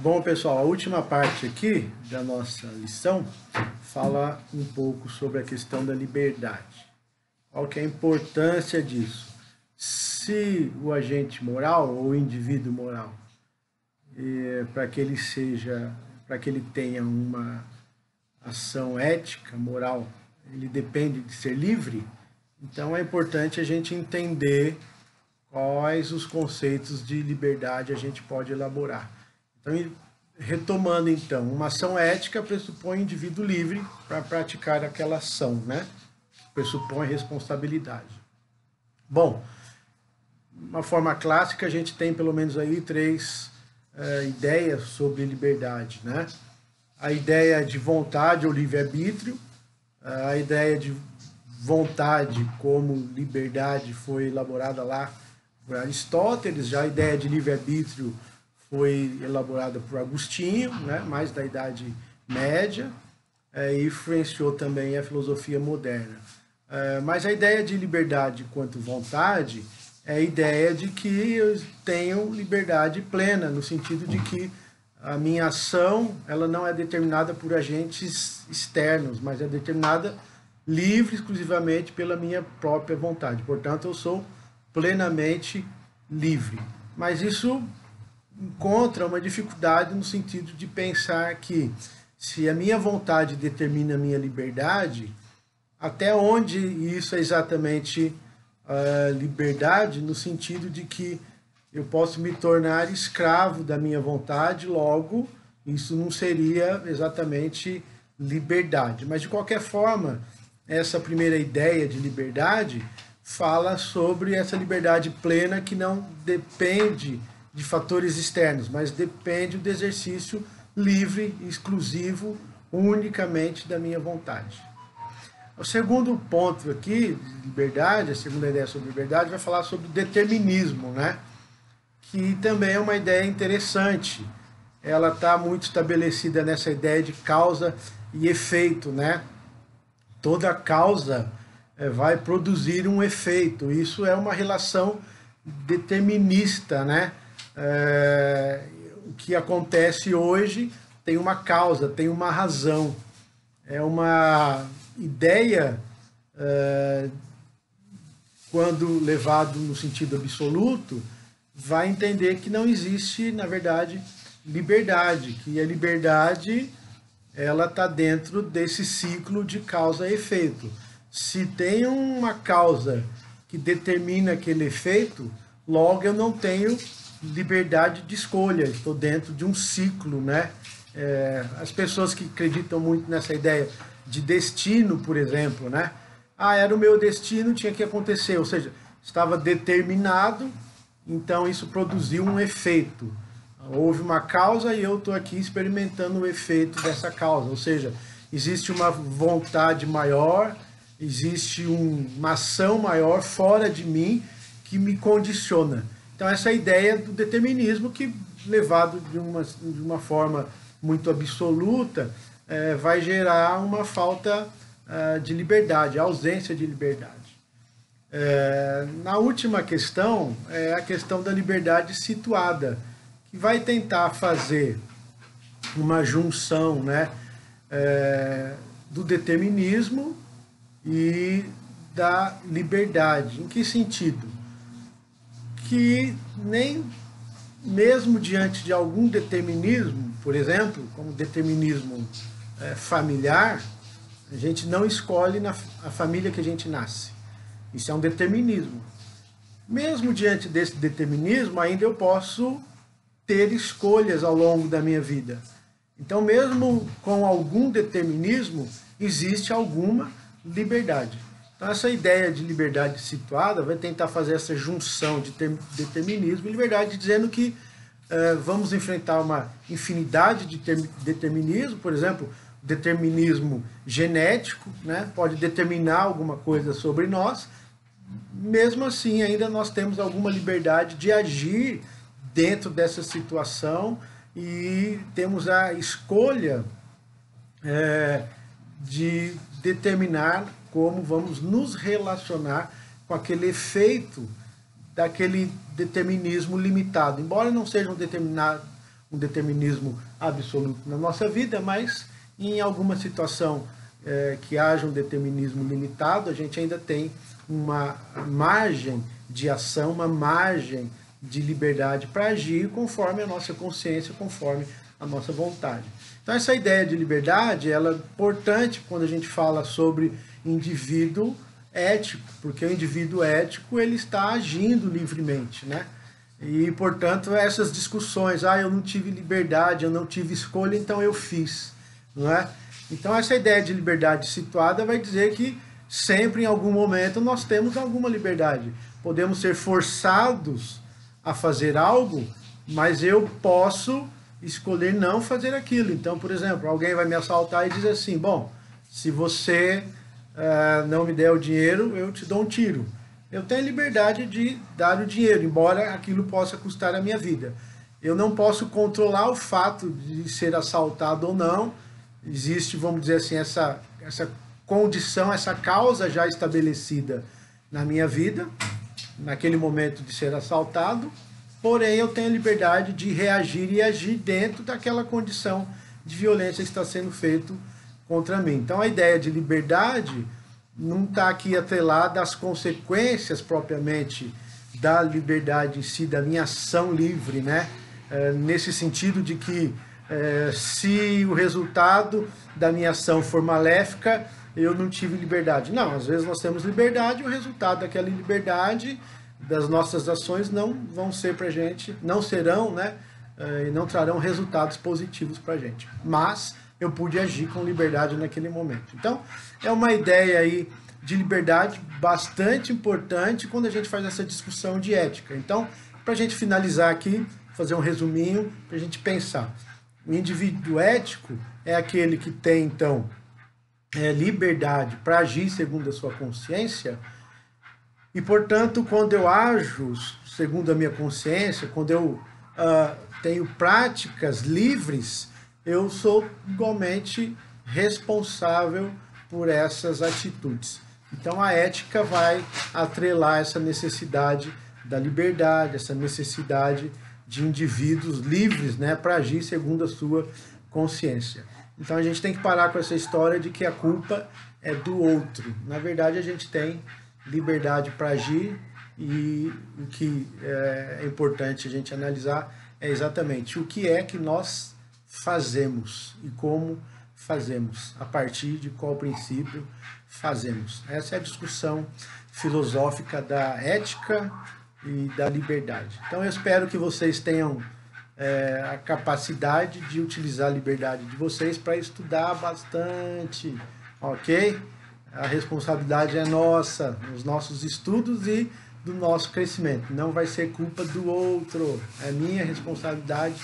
Bom, pessoal, a última parte aqui da nossa lição fala um pouco sobre a questão da liberdade. Qual que é a importância disso? Se o agente moral ou o indivíduo moral, para que ele tenha uma ação ética, moral, ele depende de ser livre, então é importante a gente entender quais os conceitos de liberdade a gente pode elaborar. Então, retomando então, uma ação ética pressupõe um indivíduo livre para praticar aquela ação, né? Pressupõe responsabilidade. Bom, uma forma clássica a gente tem pelo menos aí três ideias sobre liberdade, né? A ideia de vontade ou livre-arbítrio, a ideia de vontade como liberdade foi elaborada lá por Aristóteles, já a ideia de livre-arbítrio foi elaborada por Agostinho, né, mais da Idade Média, e influenciou também a filosofia moderna. Mas a ideia de liberdade quanto vontade é a ideia de que eu tenho liberdade plena, no sentido de que a minha ação ela não é determinada por agentes externos, mas é determinada livre exclusivamente pela minha própria vontade. Portanto, eu sou plenamente livre. Mas isso encontra uma dificuldade no sentido de pensar que se a minha vontade determina a minha liberdade, até onde isso é exatamente liberdade, no sentido de que eu posso me tornar escravo da minha vontade, logo isso não seria exatamente liberdade. Mas de qualquer forma, essa primeira ideia de liberdade fala sobre essa liberdade plena que não depende de fatores externos, mas depende do exercício livre, exclusivo, unicamente da minha vontade. O segundo ponto aqui, de liberdade, a segunda ideia sobre liberdade, vai falar sobre o determinismo, né? Que também é uma ideia interessante. Ela está muito estabelecida nessa ideia de causa e efeito, né? Toda causa vai produzir um efeito. Isso é uma relação determinista, né? O que acontece hoje tem uma causa, tem uma razão. É uma ideia, quando levado no sentido absoluto, vai entender que não existe, na verdade, liberdade, que a liberdade ela está dentro desse ciclo de causa e efeito. Se tem uma causa que determina aquele efeito, logo eu não tenho liberdade de escolha, estou dentro de um ciclo, né? As pessoas que acreditam muito nessa ideia de destino, por exemplo, né? Era o meu destino, tinha que acontecer, ou seja, estava determinado, então isso produziu um efeito. Houve uma causa e eu estou aqui experimentando o efeito dessa causa, ou seja, existe uma vontade maior, existe uma ação maior fora de mim que me condiciona. Então essa ideia do determinismo que, levado de uma forma muito absoluta, vai gerar uma falta de liberdade, ausência de liberdade. Na última questão, é a questão da liberdade situada, que vai tentar fazer uma junção, né, do determinismo e da liberdade. Em que sentido? Que nem mesmo diante de algum determinismo, por exemplo, como determinismo familiar, a gente não escolhe a família que a gente nasce. Isso é um determinismo. Mesmo diante desse determinismo, ainda eu posso ter escolhas ao longo da minha vida. Então, mesmo com algum determinismo, existe alguma liberdade. Então, essa ideia de liberdade situada vai tentar fazer essa junção de determinismo e liberdade, dizendo que vamos enfrentar uma infinidade de determinismo, por exemplo, determinismo genético, né, pode determinar alguma coisa sobre nós. Mesmo assim, ainda nós temos alguma liberdade de agir dentro dessa situação e temos a escolha de determinar como vamos nos relacionar com aquele efeito daquele determinismo limitado. Embora não seja um determinismo absoluto na nossa vida, mas em alguma situação que haja um determinismo limitado, a gente ainda tem uma margem de ação, uma margem de liberdade para agir conforme a nossa consciência, conforme a nossa vontade. Então essa ideia de liberdade, ela é importante quando a gente fala sobre indivíduo ético, porque o indivíduo ético ele está agindo livremente, né? E, portanto, essas discussões, eu não tive liberdade, eu não tive escolha, então eu fiz, não é? Então essa ideia de liberdade situada vai dizer que sempre, em algum momento, nós temos alguma liberdade. Podemos ser forçados a fazer algo, mas eu posso escolher não fazer aquilo. Então, por exemplo, alguém vai me assaltar e diz assim, bom, se você não me der o dinheiro, eu te dou um tiro. Eu tenho a liberdade de dar o dinheiro, embora aquilo possa custar a minha vida. Eu não posso controlar o fato de ser assaltado ou não. Existe, vamos dizer assim, essa condição, essa causa já estabelecida na minha vida, naquele momento de ser assaltado, porém eu tenho a liberdade de reagir e agir dentro daquela condição de violência que está sendo feito contra mim. Então a ideia de liberdade não está aqui atrelada às consequências propriamente da liberdade em si, da minha ação livre, né? Nesse sentido de que se o resultado da minha ação for maléfica, eu não tive liberdade. Não, às vezes nós temos liberdade e o resultado daquela liberdade, das nossas ações, não vão ser pra gente, não serão, né? E não trarão resultados positivos pra gente. Mas eu pude agir com liberdade naquele momento. Então, é uma ideia aí de liberdade bastante importante quando a gente faz essa discussão de ética. Então, pra gente finalizar aqui, fazer um resuminho, pra gente pensar. O indivíduo ético é aquele que tem, então, liberdade para agir segundo a sua consciência e, portanto, quando eu ajo segundo a minha consciência, quando eu tenho práticas livres, eu sou igualmente responsável por essas atitudes. Então a ética vai atrelar essa necessidade da liberdade, essa necessidade de indivíduos livres, né, para agir segundo a sua consciência. Então a gente tem que parar com essa história de que a culpa é do outro. Na verdade a gente tem liberdade para agir e o que é importante a gente analisar é exatamente o que é que nós fazemos e como fazemos, a partir de qual princípio fazemos. Essa é a discussão filosófica da ética e da liberdade. Então eu espero que vocês tenham a capacidade de utilizar a liberdade de vocês para estudar bastante, ok? A responsabilidade é nossa, nos nossos estudos e do nosso crescimento. Não vai ser culpa do outro, é minha responsabilidade,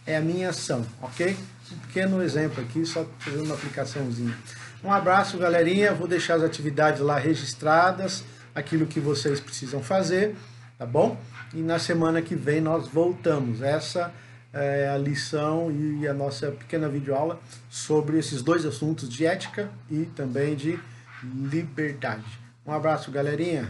é a minha ação, ok? Um pequeno exemplo aqui, só fazendo uma aplicaçãozinha. Um abraço, galerinha. Vou deixar as atividades lá registradas, aquilo que vocês precisam fazer, tá bom? E na semana que vem nós voltamos. Essa é a lição e a nossa pequena videoaula sobre esses dois assuntos de ética e também de liberdade. Um abraço, galerinha.